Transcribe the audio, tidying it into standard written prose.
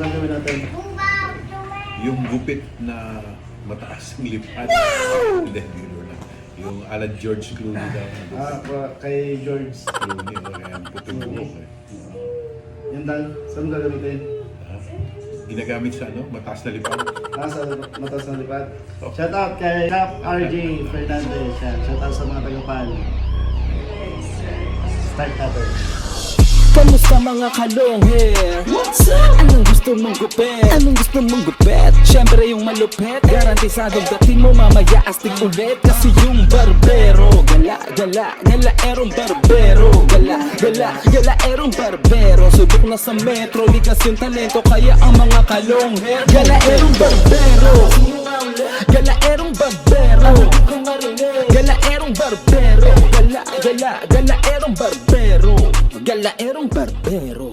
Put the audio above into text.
gagawin natin? Yung gupit na mataas ng lipad. Hindi, biro lang. Yung ala George Clooney daw. Kay George. Clooney, kaya ang puting buhok eh. Yan dal, saan gagamitin? Ginagamit sa mataas na lipad. Sa matas ng lipad. Shout out kay Cap RJ Fernandez. Shout out sa mga tagapan. Start natin. Kamusta mga kalong hair? Anong gusto mong gupit? Anong gusto mong gupit? Siyempre yung malupit, garantisadong dating mo mamaya astig ulit. Kasi yung barbero, gala, gala, gala erong barbero. Gala, gala, gala erong barbero. Subok na sa metro, likas yung talento. Kaya ang mga kalong hair, gala erong barbero. Gala erong barbero. Gala erong barbero. Gala, gala, gala erong barbero. Gala erong barbero.